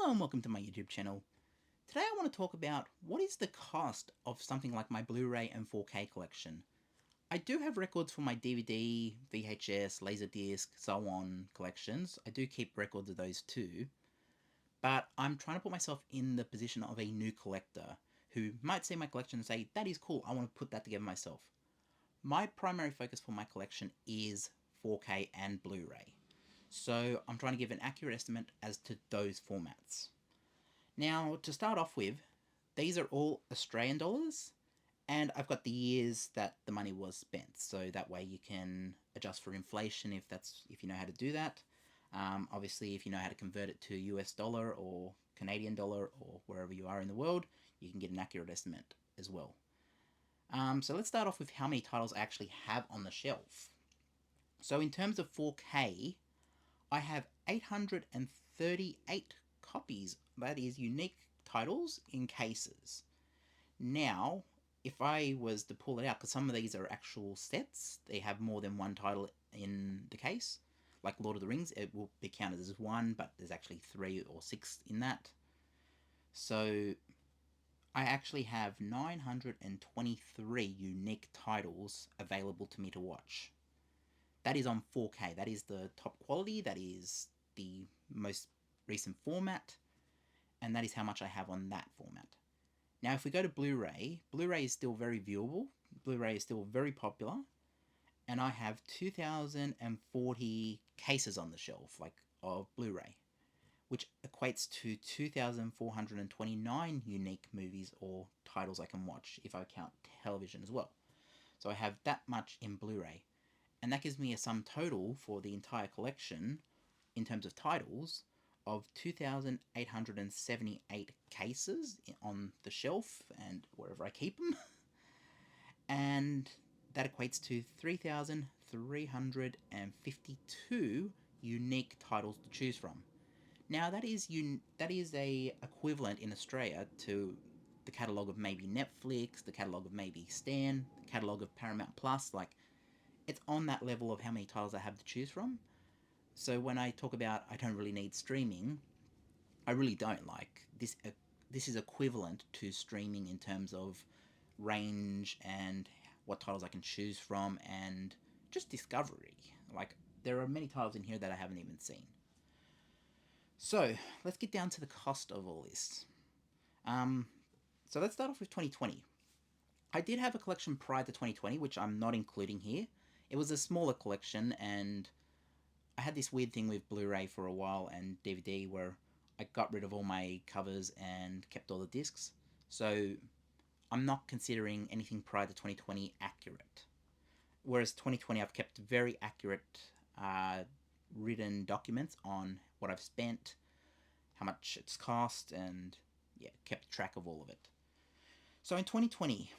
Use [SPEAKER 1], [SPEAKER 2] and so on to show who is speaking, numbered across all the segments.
[SPEAKER 1] Hello and welcome to my YouTube channel. Today I want to talk about what is the cost of something like my Blu-ray and 4K collection. I do have records for my DVD, VHS, Laserdisc, so on collections. I do keep records of those too. But I'm trying to put myself in the position of a new collector who might see my collection and say, that is cool, I want to put that together myself. My primary focus for my collection is 4K and Blu-ray. So I'm trying to give an accurate estimate as to those formats. Now, to start off with, these are all Australian dollars, and I've got the years that the money was spent, so that way you can adjust for inflation if you know how to do that. Obviously, if you know how to convert it to US dollar or Canadian dollar or wherever you are in the world, you can get an accurate estimate as well. So let's start off with how many titles I actually have on the shelf. So in terms of 4K, I have 838 copies, that is unique titles in cases. Now, if I was to pull it out, because some of these are actual sets, they have more than one title in the case, like Lord of the Rings, it will be counted as one, but there's actually 3 or 6 in that. So I actually have 923 unique titles available to me to watch. That is on 4K, that is the top quality, that is the most recent format, and that is how much I have on that format. Now if we go to Blu-ray, Blu-ray is still very viewable, Blu-ray is still very popular, and I have 2,040 cases on the shelf, of Blu-ray, which equates to 2,429 unique movies or titles I can watch if I count television as well. So I have that much in Blu-ray, and that gives me a sum total for the entire collection in terms of titles of 2,878 cases on the shelf and wherever I keep them, and that equates to 3,352 unique titles to choose from. Now that is a equivalent in Australia to the catalogue of maybe Netflix, the catalogue of maybe Stan, the catalogue of Paramount Plus. It's on that level of how many titles I have to choose from. So when I talk about I don't really need streaming, I really don't. This is equivalent to streaming in terms of range and what titles I can choose from and just discovery. There are many titles in here that I haven't even seen. So let's get down to the cost of all this. So let's start off with 2020. I did have a collection prior to 2020, which I'm not including here. It was a smaller collection, and I had this weird thing with Blu-ray for a while and DVD where I got rid of all my covers and kept all the discs. So I'm not considering anything prior to 2020 accurate. Whereas 2020 I've kept very accurate written documents on what I've spent, how much it's cost, and yeah, kept track of all of it. So in 2020,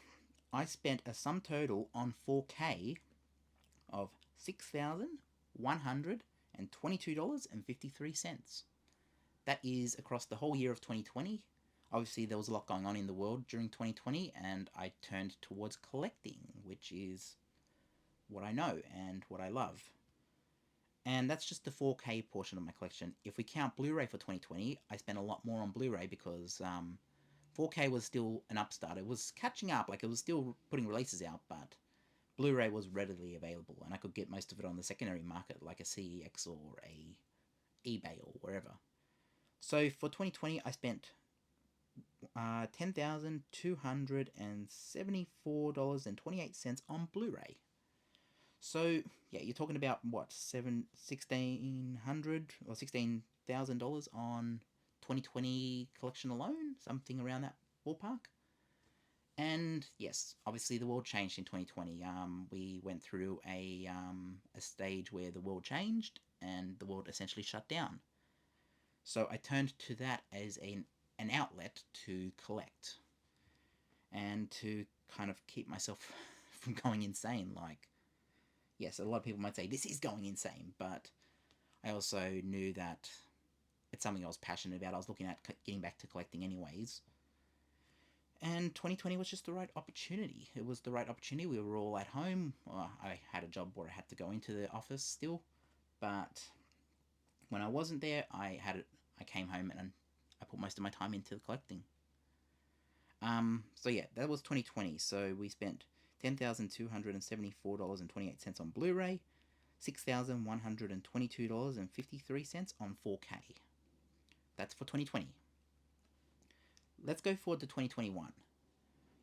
[SPEAKER 1] I spent a sum total on 4K of $6,122.53. That is across the whole year of 2020. Obviously, there was a lot going on in the world during 2020, and I turned towards collecting, which is what I know and what I love. And that's just the 4K portion of my collection. If we count Blu-ray for 2020, I spent a lot more on Blu-ray because 4K was still an upstart. It was catching up, it was still putting releases out, but Blu-ray was readily available, and I could get most of it on the secondary market, like a CEX or a eBay or wherever. So for 2020, I spent $10,274.28 on Blu-ray. So yeah, you're talking about what, $1,600 or $16,000 on 2020 collection alone, something around that ballpark. And yes, obviously the world changed in 2020. We went through a stage where the world changed and the world essentially shut down. So I turned to that as an outlet to collect and to kind of keep myself from going insane. Yes, a lot of people might say this is going insane, but I also knew that it's something I was passionate about. I was looking at getting back to collecting anyways. And 2020 was just the right opportunity. It was the right opportunity. We were all at home. Well, I had a job where I had to go into the office still, but when I wasn't there, I came home and I put most of my time into collecting. So yeah, that was 2020. So we spent $10,274.28 on Blu-ray, $6,122.53 on 4K. That's for 2020. Let's go forward to 2021.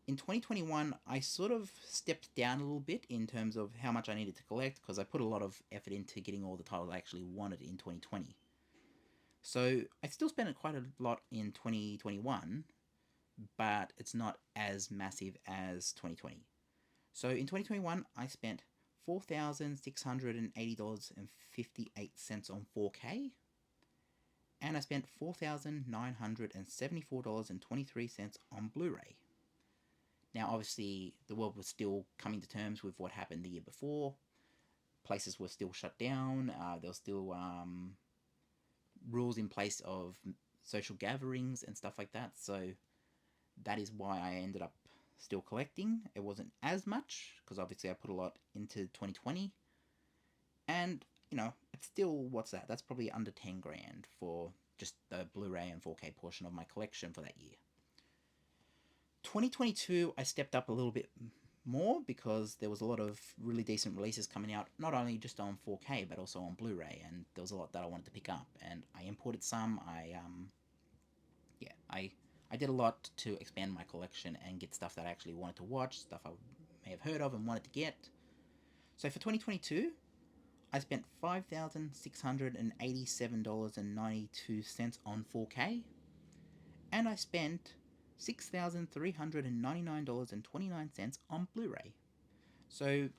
[SPEAKER 1] In 2021, I sort of stepped down a little bit in terms of how much I needed to collect because I put a lot of effort into getting all the titles I actually wanted in 2020. So I still spent quite a lot in 2021, but it's not as massive as 2020. So in 2021, I spent $4,680.58 on 4K, and I spent $4,974.23 on Blu-ray. Now, obviously, the world was still coming to terms with what happened the year before. Places were still shut down. There were still rules in place of social gatherings and stuff like that. So that is why I ended up still collecting. It wasn't as much because obviously I put a lot into 2020, and it's still, what's that? That's probably under 10 grand for just the Blu-ray and 4K portion of my collection for that year. 2022, I stepped up a little bit more because there was a lot of really decent releases coming out, not only just on 4K but also on Blu-ray, and there was a lot that I wanted to pick up, and I imported some. I did a lot to expand my collection and get stuff that I actually wanted to watch, stuff I may have heard of and wanted to get. So for 2022, I spent $5,687.92 on 4K, and I spent $6,399.29 on Blu-ray. So,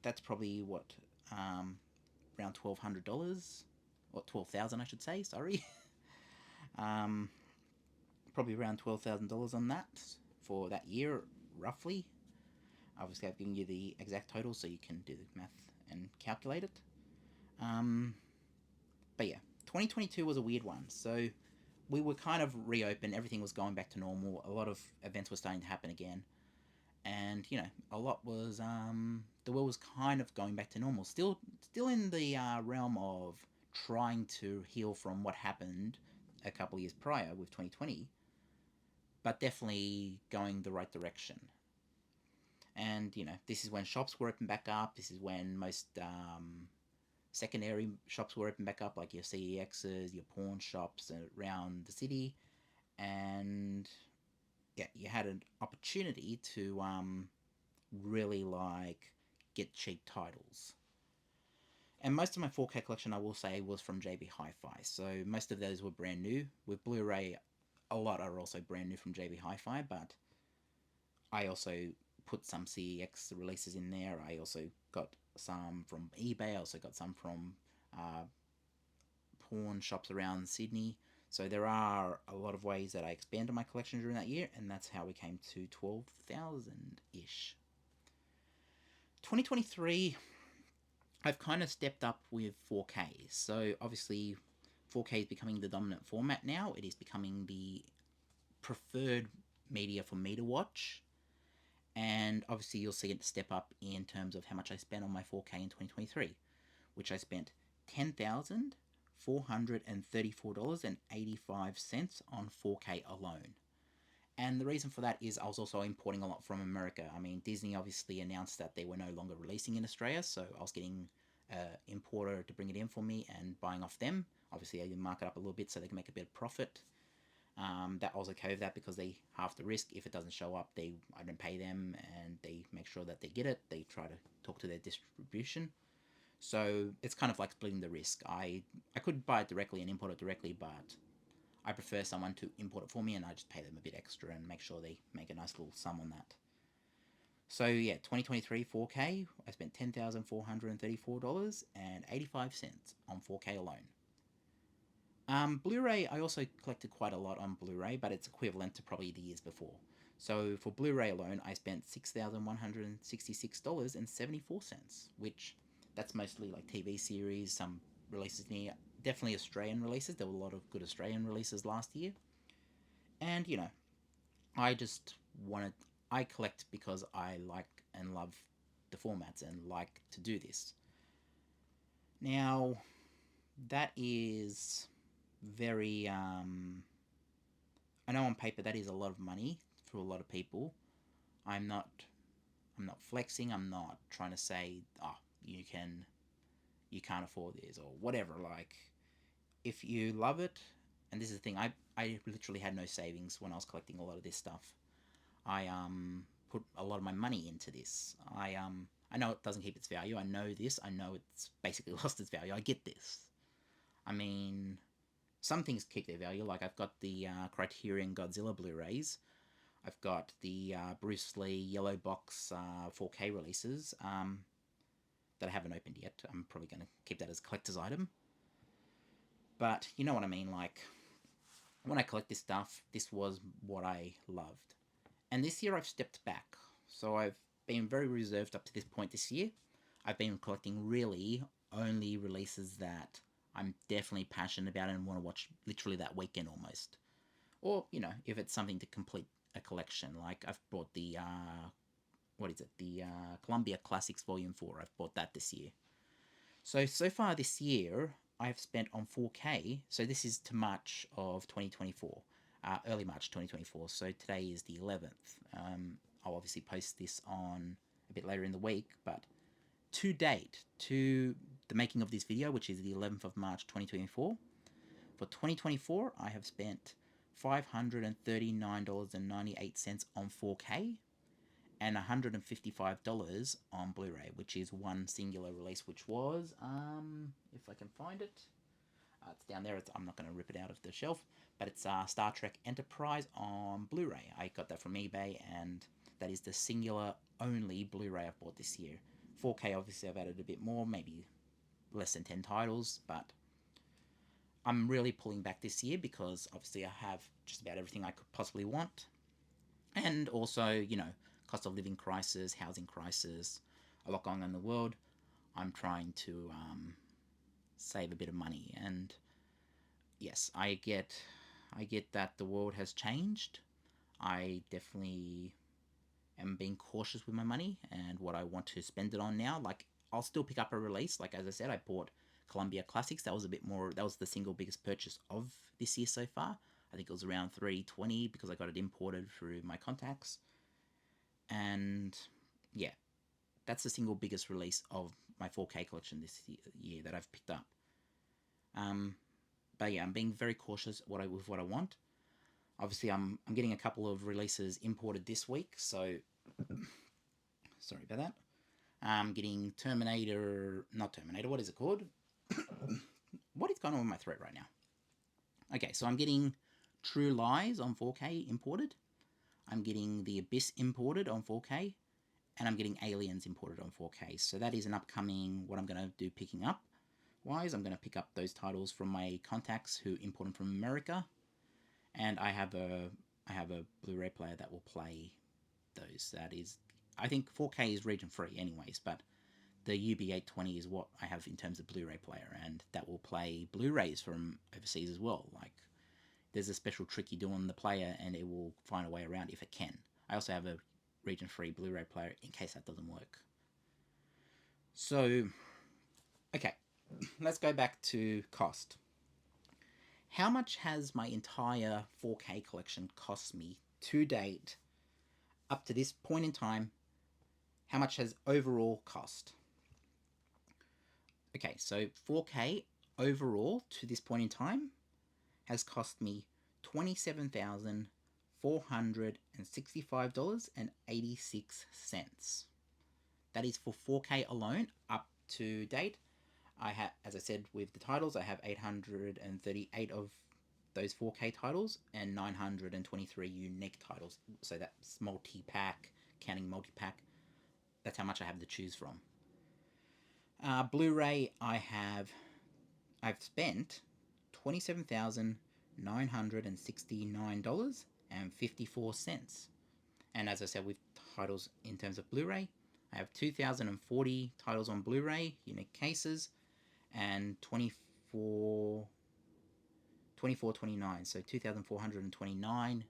[SPEAKER 1] that's probably what, around $1,200, or 12,000 I should say, sorry. um, Probably around $12,000 on that for that year, roughly. Obviously, I've given you the exact total so you can do the math and calculate it. But yeah, 2022 was a weird one. So we were kind of reopened, everything was going back to normal, a lot of events were starting to happen again, and a lot was the world was kind of going back to normal, still in the realm of trying to heal from what happened a couple of years prior with 2020, but definitely going the right direction. And this is when shops were open back up, this is when most secondary shops were open back up, like your CEXs, your pawn shops around the city, and yeah, you had an opportunity to really get cheap titles. And most of my 4K collection, I will say, was from JB Hi-Fi. So most of those were brand new. With Blu-ray, a lot are also brand new from JB Hi-Fi, but I also put some CEX releases in there. I also got some from eBay. I also got some from pawn shops around Sydney. So there are a lot of ways that I expanded my collection during that year, and that's how we came to 12,000-ish. 2023, I've kind of stepped up with 4K. So obviously 4K is becoming the dominant format now. It is becoming the preferred media for me to watch. And obviously you'll see it step up in terms of how much I spent on my 4K in 2023, which I spent $10,434.85 on 4K alone. And the reason for that is I was also importing a lot from America. I mean, Disney obviously announced that they were no longer releasing in Australia, so I was getting an importer to bring it in for me and buying off them. Obviously, I mark it up a little bit so they can make a bit of profit. That I was okay with that because they half the risk. If it doesn't show up, I don't pay them, and they make sure that they get it. They try to talk to their distribution. So it's kind of like splitting the risk. I could buy it directly and import it directly, but I prefer someone to import it for me, and I just pay them a bit extra and make sure they make a nice little sum on that. So yeah, 2023 4K, I spent $10,434.85 on 4K alone. Blu-ray, I also collected quite a lot on Blu-ray, but it's equivalent to probably the years before. So for Blu-ray alone, I spent $6,166.74, which that's mostly like TV series, some releases near, definitely Australian releases. There were a lot of good Australian releases last year. And, I just I collect because I like and love the formats and like to do this. Now, that is very know on paper that is a lot of money for a lot of people. I'm not I'm not flexing. I'm not trying to say, oh, you can't afford this or whatever. Like, if you love it, and this is the thing, I literally had no savings when I was collecting a lot of this stuff. I put a lot of my money into this. I know it doesn't keep its value. I know this. I know it's basically lost its value. I get this. I mean, some things keep their value. Like I've got the Criterion Godzilla Blu-rays. I've got the Bruce Lee Yellow Box 4K releases that I haven't opened yet. I'm probably going to keep that as a collector's item. But you know what I mean. Like when I collect this stuff, this was what I loved. And this year I've stepped back. So I've been very reserved up to this point this year. I've been collecting really only releases that I'm definitely passionate about and want to watch literally that weekend almost. Or, you know, if it's something to complete a collection. Like I've bought the, what is it? The Columbia Classics Volume 4. I've bought that this year. So far this year, I've spent on 4K. So this is to March of 2024. Early March 2024. So today is the 11th. I'll obviously post this on a bit later in the week, but to date, to the making of this video, which is the 11th of March 2024, for 2024, I have spent $539.98 on 4K and $155 on Blu-ray, which is one singular release, which was, if I can find it, it's down there. I'm not going to rip it out of the shelf, but it's Star Trek Enterprise on Blu-ray. I got that from eBay, and that is the singular only Blu-ray I've bought this year. 4K, obviously, I've added a bit more, maybe less than 10 titles, but I'm really pulling back this year because obviously I have just about everything I could possibly want. And also, you know, cost of living crisis, housing crisis, a lot going on in the world. I'm trying to save a bit of money, and yes, I get that the world has changed. I definitely am being cautious with my money and what I want to spend it on now. Like, I'll still pick up a release. Like, as I said, I bought Columbia Classics. That was a bit more, that was the single biggest purchase of this year so far. I think it was around $320 because I got it imported through my contacts. And yeah, that's the single biggest release of my 4K collection this year that I've picked up. But yeah, I'm being very cautious with what I want. Obviously, I'm getting a couple of releases imported this week, so sorry about that. I'm getting not Terminator, what is it called? What is going on with my throat right now? Okay, so I'm getting True Lies on 4K imported. I'm getting The Abyss imported on 4K. And I'm getting Aliens imported on 4K. So that is an upcoming, what I'm going to do picking up wise. I'm going to pick up those titles from my contacts who import them from America. And I have a Blu-ray player that will play those. That is, I think 4K is region free anyways, but the UB820 is what I have in terms of Blu-ray player, and that will play Blu-rays from overseas as well. Like, there's a special trick you do on the player and it will find a way around if it can. I also have a region-free Blu-ray player in case that doesn't work. So, okay, let's go back to cost. How much has my entire 4K collection cost me to date, up to this point in time? How much has overall cost? Okay, so 4K overall to this point in time has cost me $27,465.86. That is for 4K alone up to date. I have, as I said, with the titles, I have 838 of those 4K titles and 923 unique titles. So that's multi-pack, counting multi-pack. That's how much I have to choose from. Blu-ray, I've spent $27,969.54. And as I said, with titles in terms of Blu-ray, I have 2,040 titles on Blu-ray, unique cases, and 2429, so 2,429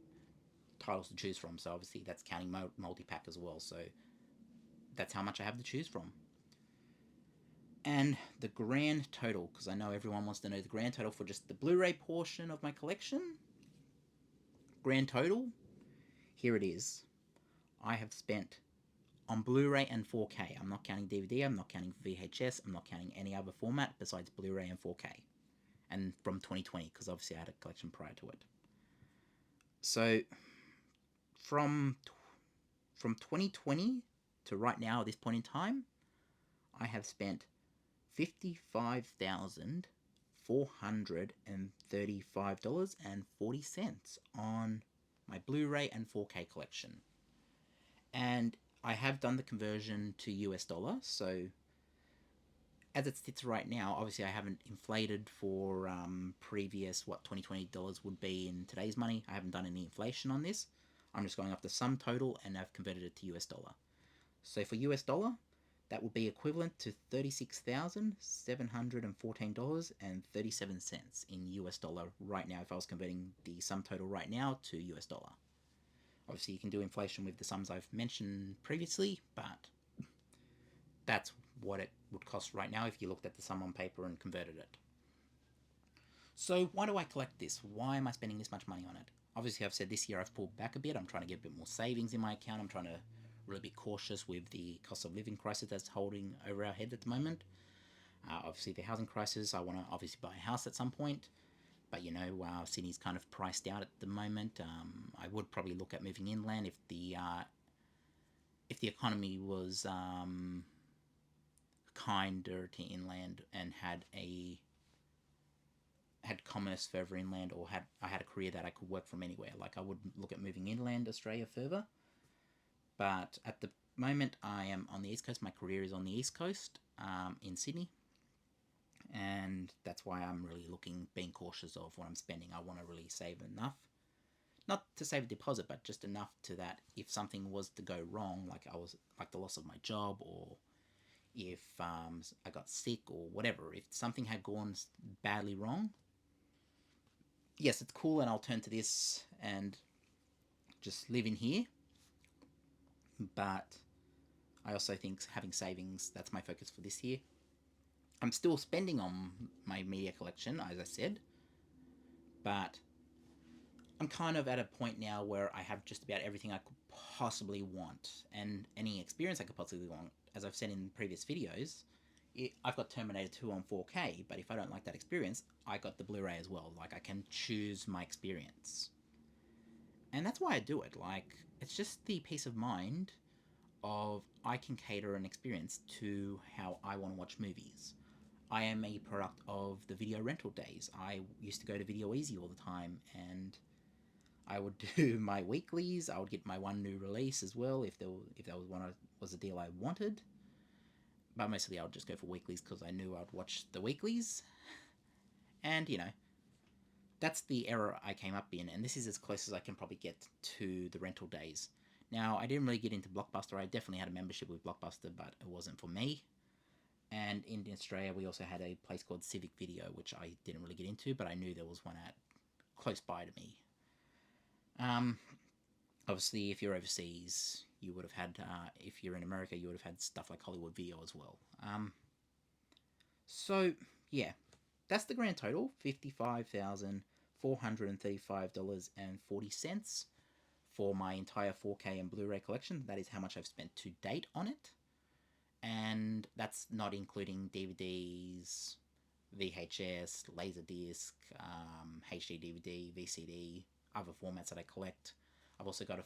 [SPEAKER 1] titles to choose from. So obviously that's counting multi-pack as well. So that's how much I have to choose from. And the grand total, because I know everyone wants to know the grand total for just the Blu-ray portion of my collection. grand total, here it is. I have spent on Blu-ray and 4K. I'm not counting DVD, I'm not counting VHS, I'm not counting any other format besides Blu-ray and 4K. And from 2020, because obviously I had a collection prior to it. So from 2020 to right now at this point in time, I have spent $55,435.40 on my Blu-ray and 4K collection. And I have done the conversion to US dollar, so as it sits right now, obviously I haven't inflated for previous what 2020 dollars would be in today's money. I haven't done any inflation on this. I'm just going off the sum total and I've converted it to US dollar. So for US dollar, that would be equivalent to $36,714.37 in US dollar right now if I was converting the sum total right now to US dollar. Obviously you can do inflation with the sums I've mentioned previously, but that's what it would cost right now if you looked at the sum on paper and converted it. So why do I collect this? Why am I spending this much money on it? Obviously I've said this year I've pulled back a bit. I'm trying to get a bit more savings in my account. I'm trying to really be cautious with the cost of living crisis that's holding over our head at the moment. Obviously the housing crisis, I want to obviously buy a house at some point. But you know, Sydney's kind of priced out at the moment. I would probably look at moving inland if the economy was kinder to inland and had commerce further inland, or I had a career that I could work from anywhere. Like I would look at moving inland Australia further. But at the moment I am on the East Coast. My career is on the East Coast, in Sydney. And that's why I'm really being cautious of what I'm spending. I want to really save enough. Not to save a deposit, but just enough to that if something was to go wrong, like the loss of my job, or if I got sick or whatever, if something had gone badly wrong, yes, it's cool and I'll turn to this and just live in here. But I also think having savings, that's my focus for this year. I'm still spending on my media collection, as I said, but I'm kind of at a point now where I have just about everything I could possibly want, and any experience I could possibly want. As I've said in previous videos, I've got Terminator 2 on 4K, but if I don't like that experience, I got the Blu-ray as well. Like, I can choose my experience. And that's why I do it. Like, it's just the peace of mind of I can cater an experience to how I want to watch movies. I am a product of the video rental days. I used to go to Video Easy all the time, and I would do my weeklies. I would get my one new release as well if that was a deal I wanted. But mostly I would just go for weeklies because I knew I'd watch the weeklies. And, you know, that's the era I came up in, and this is as close as I can probably get to the rental days. Now, I didn't really get into Blockbuster. I definitely had a membership with Blockbuster, but it wasn't for me. And in Australia, we also had a place called Civic Video, which I didn't really get into, but I knew there was one close by to me. Obviously, if you're overseas, you would have had, if you're in America, you would have had stuff like Hollywood Video as well. So, yeah, that's the grand total, $55,435.40 for my entire 4K and Blu-ray collection. That is how much I've spent to date on it. And that's not including DVDs, VHS, Laserdisc, HD DVD, VCD, other formats that I collect. I've also got a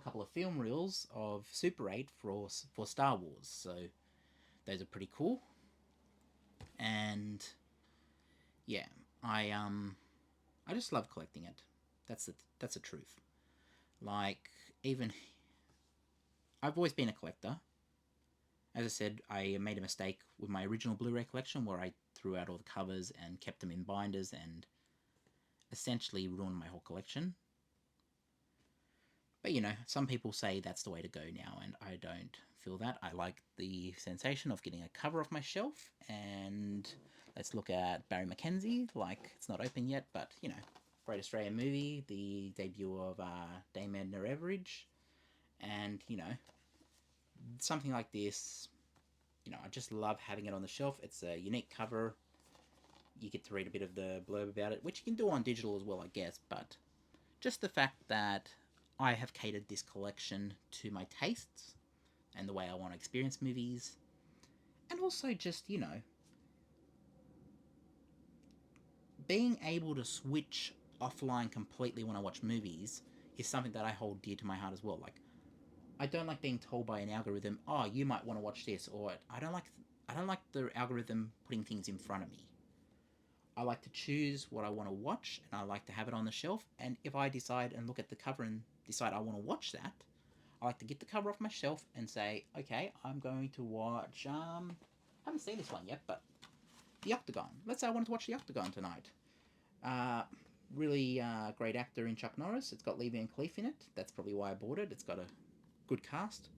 [SPEAKER 1] couple of film reels of Super 8 for Star Wars, so those are pretty cool. And yeah, I just love collecting it. That's the truth. Like, even I've always been a collector. As I said, I made a mistake with my original Blu-ray collection where I threw out all the covers and kept them in binders and essentially ruined my whole collection. But, you know, some people say that's the way to go now, and I don't feel that. I like the sensation of getting a cover off my shelf, and let's look at Barry Mackenzie. Like, it's not open yet, but, you know, great Australian movie, the debut of Dame Edna Everage, and, you know, something like this, you know, I just love having it on the shelf. It's a unique cover. You get to read a bit of the blurb about it, which you can do on digital as well, I guess, but Just the fact that I have catered this collection to my tastes and the way I want to experience movies, and also just, being able to switch offline completely when I watch movies is something that I hold dear to my heart as well. Like, I don't like being told by an algorithm, "Oh, you might want to watch this," or I don't like the algorithm putting things in front of me. I like to choose what I want to watch, and I like to have it on the shelf. And if I decide and look at the cover and decide I want to watch that, I like to get the cover off my shelf and say, "Okay, I'm going to watch." Haven't seen this one yet, but The Octagon. Let's say I wanted to watch The Octagon tonight. Uh, really great actor in Chuck Norris. It's got Lee Van Cleef in it. That's probably why I bought it. It's got a good cast.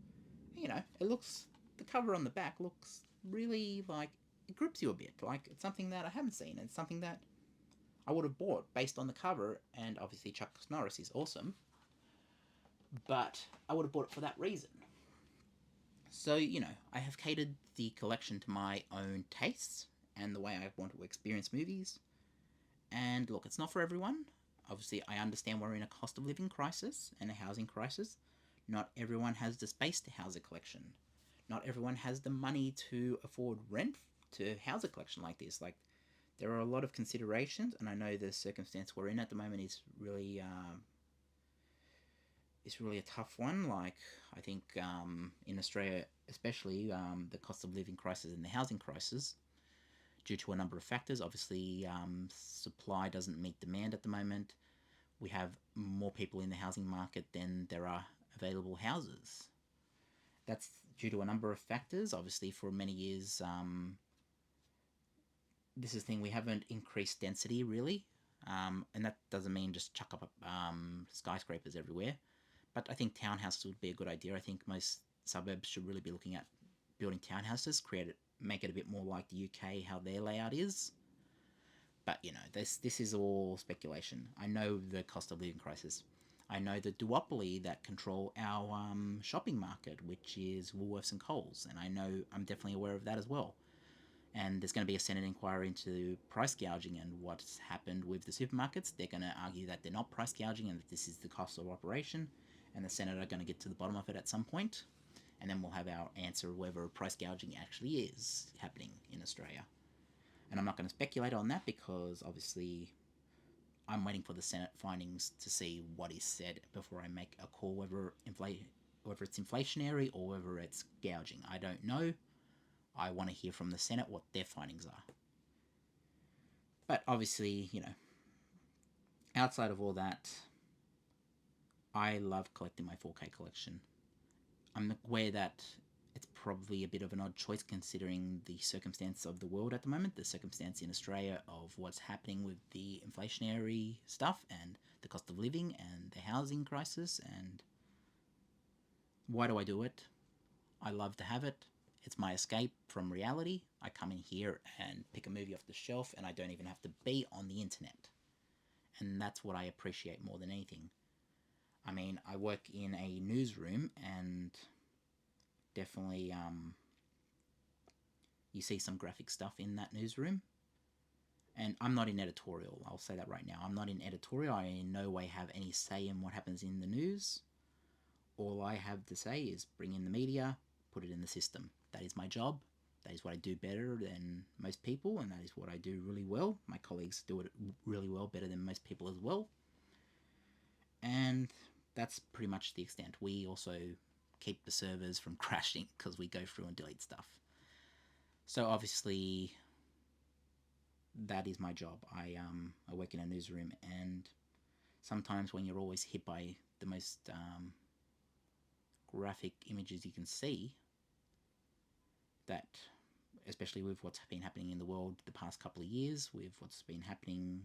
[SPEAKER 1] It looks. The cover on the back looks really like it grips you a bit. Like it's something that I haven't seen. And it's something that I would have bought based on the cover. And obviously Chuck Norris is awesome, but I would have bought it for that reason. So I have catered the collection to my own tastes and the way I want to experience movies. And look, it's not for everyone. Obviously, I understand we're in a cost of living crisis and a housing crisis. Not everyone has the space to house a collection. Not everyone has the money to afford rent to house a collection like this. Like, there are a lot of considerations, and I know the circumstance we're in at the moment is really a tough one. Like, I think in Australia, especially, the cost of living crisis and the housing crisis, due to a number of factors. Obviously, supply doesn't meet demand at the moment. We have more people in the housing market than there are available houses. That's due to a number of factors. Obviously, for many years, this is the thing, we haven't increased density really. And that doesn't mean just chuck up skyscrapers everywhere. But I think townhouses would be a good idea. I think most suburbs should really be looking at building townhouses, make it a bit more like the UK, how their layout is. But this is all speculation. I know the cost of living crisis. I know the duopoly that control our shopping market, which is Woolworths and Coles, and I know I'm definitely aware of that as well. And there's going to be a Senate inquiry into price gouging and what's happened with the supermarkets. They're going to argue that they're not price gouging and that this is the cost of operation, and the Senate are going to get to the bottom of it at some point, and then we'll have our answer whether price gouging actually is happening in Australia. And I'm not going to speculate on that because obviously I'm waiting for the Senate findings to see what is said before I make a call whether it's inflationary or whether it's gouging. I don't know. I want to hear from the Senate what their findings are. But obviously, outside of all that, I love collecting my 4K collection. I'm aware that it's probably a bit of an odd choice considering the circumstance of the world at the moment, the circumstance in Australia of what's happening with the inflationary stuff and the cost of living and the housing crisis. And why do I do it? I love to have it. It's my escape from reality. I come in here and pick a movie off the shelf and I don't even have to be on the internet. And that's what I appreciate more than anything. I mean, I work in a newsroom and definitely you see some graphic stuff in that newsroom. And I'm not in editorial, I'll say that right now. I'm not in editorial. I in no way have any say in what happens in the news. All I have to say is bring in the media, put it in the system. That is my job. That is what I do better than most people, and that is what I do really well. My colleagues do it really well, better than most people as well. And that's pretty much the extent. We also keep the servers from crashing because we go through and delete stuff. So obviously, that is my job. I work in a newsroom, and sometimes when you're always hit by the most graphic images you can see, that especially with what's been happening in the world the past couple of years, with what's been happening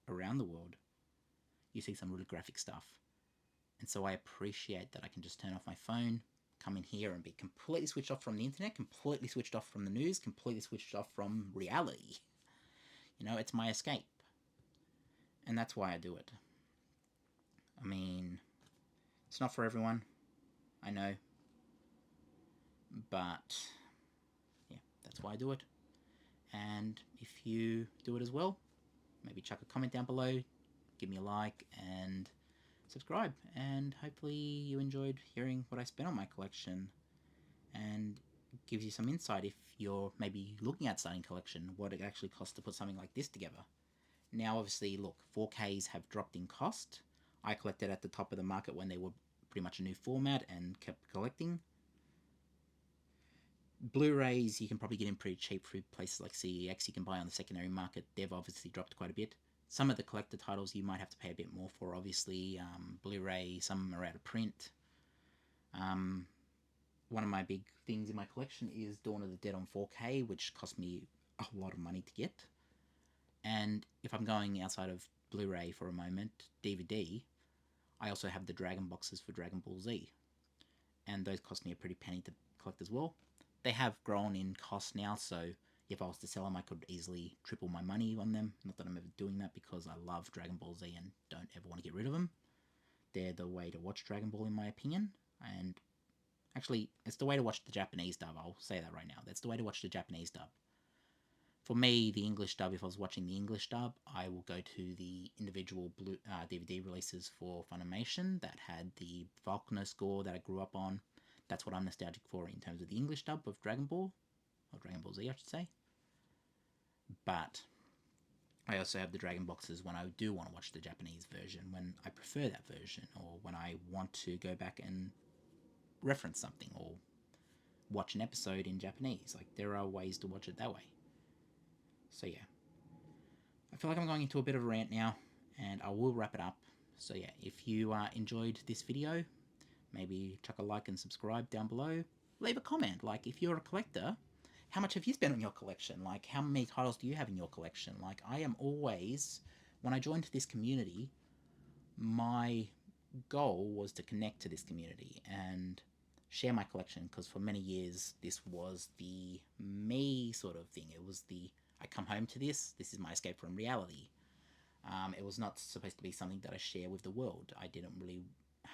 [SPEAKER 1] around the world, you see some really graphic stuff. And so I appreciate that I can just turn off my phone, come in here and be completely switched off from the internet, completely switched off from the news, completely switched off from reality. It's my escape. And that's why I do it. I mean, it's not for everyone, I know. But, yeah, that's why I do it. And if you do it as well, maybe chuck a comment down below, give me a like, and subscribe, and hopefully you enjoyed hearing what I spent on my collection, and gives you some insight if you're maybe looking at starting a collection, what it actually costs to put something like this together. Now, obviously, look, 4Ks have dropped in cost. I collected at the top of the market when they were pretty much a new format and kept collecting. Blu-rays you can probably get in pretty cheap through places like CEX. You can buy on the secondary market. They've obviously dropped quite a bit. Some of the collector titles you might have to pay a bit more for, obviously. Blu-ray, some are out of print. One of my big things in my collection is Dawn of the Dead on 4K, which cost me a lot of money to get. And if I'm going outside of Blu-ray for a moment, DVD, I also have the Dragon boxes for Dragon Ball Z. And those cost me a pretty penny to collect as well. They have grown in cost now, so if I was to sell them, I could easily triple my money on them. Not that I'm ever doing that, because I love Dragon Ball Z and don't ever want to get rid of them. They're the way to watch Dragon Ball, in my opinion. And actually, it's the way to watch the Japanese dub. I'll say that right now. That's the way to watch the Japanese dub. For me, the English dub, if I was watching the English dub, I will go to the individual DVD releases for Funimation that had the Faulkner score that I grew up on. That's what I'm nostalgic for in terms of the English dub of Dragon Ball, or Dragon Ball Z, I should say. But I also have the Dragon boxes when I do want to watch the Japanese version, when I prefer that version, or when I want to go back and reference something, or watch an episode in Japanese. Like, there are ways to watch it that way. So yeah, I feel like I'm going into a bit of a rant now, and I will wrap it up. So yeah, if you enjoyed this video, maybe chuck a like and subscribe down below. Leave a comment, like, if you're a collector, how much have you spent on your collection? Like, how many titles do you have in your collection? Like, I am always, when I joined this community, my goal was to connect to this community and share my collection, because for many years this was the me sort of thing. It was the, I come home to this is my escape from reality. It was not supposed to be something that I share with the world. I didn't really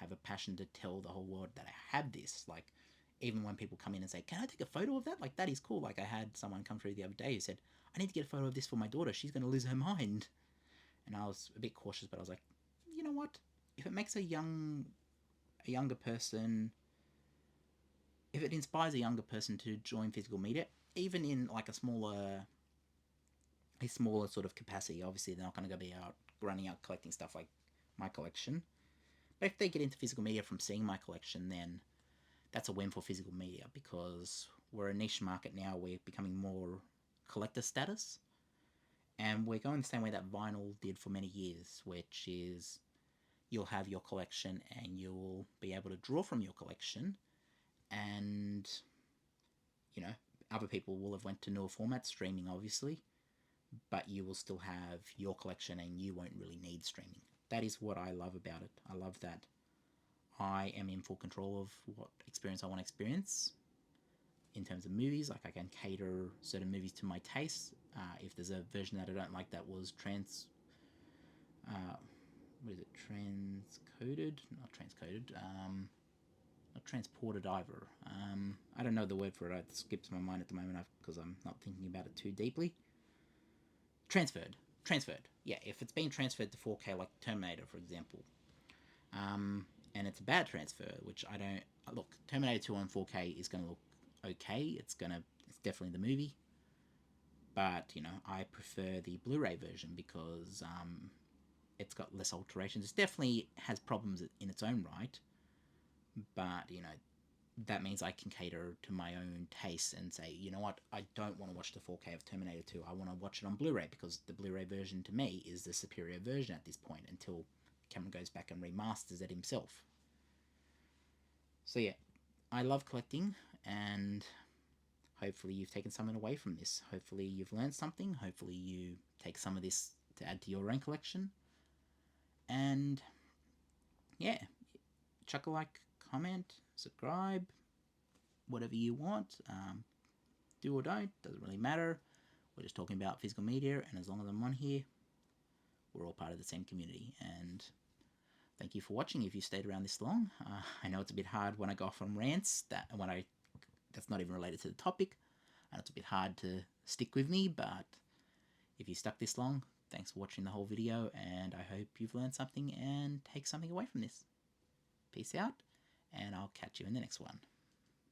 [SPEAKER 1] have a passion to tell the whole world that I had this. Like, even when people come in and say, can I take a photo of that? Like, that is cool. Like, I had someone come through the other day who said, I need to get a photo of this for my daughter. She's going to lose her mind. And I was a bit cautious, but I was like, you know what? If it makes a younger person, if it inspires a younger person to join physical media, even in like a smaller sort of capacity, obviously they're not going to go be out running out collecting stuff like my collection. But if they get into physical media from seeing my collection, then that's a win for physical media, because we're a niche market now. We're becoming more collector status, and we're going the same way that vinyl did for many years, which is you'll have your collection and you'll be able to draw from your collection, and you know, other people will have went to newer formats, streaming obviously, but you will still have your collection and you won't really need streaming. That is what I love about it. I love that I am in full control of what experience I want to experience in terms of movies. Like, I can cater certain movies to my tastes. If there's a version that I don't like that was transcoded? Not transcoded. Not transported either. I don't know the word for it. It skips my mind at the moment because I'm not thinking about it too deeply. Transferred. Yeah, if it's been transferred to 4K, like Terminator, for example, and it's a bad transfer, which I don't look. Terminator 2 on 4K is going to look okay. It's definitely the movie, but you know, I prefer the Blu-ray version because it's got less alterations. It definitely has problems in its own right, but you know, that means I can cater to my own tastes and say, you know what, I don't want to watch the 4K of Terminator 2. I want to watch it on Blu-ray, because the Blu-ray version to me is the superior version at this point, until Cameron goes back and remasters it himself. So yeah, I love collecting, and hopefully you've taken something away from this. Hopefully you've learned something. Hopefully you take some of this to add to your own collection. And yeah, chuck a like, comment, subscribe, whatever you want. Do or don't, doesn't really matter. We're just talking about physical media, and as long as I'm on here, we're all part of the same community. And thank you for watching if you stayed around this long. I know it's a bit hard when I go off on rants that's not even related to the topic, and it's a bit hard to stick with me, but if you stuck this long, thanks for watching the whole video, and I hope you've learned something and take something away from this. Peace out, and I'll catch you in the next one.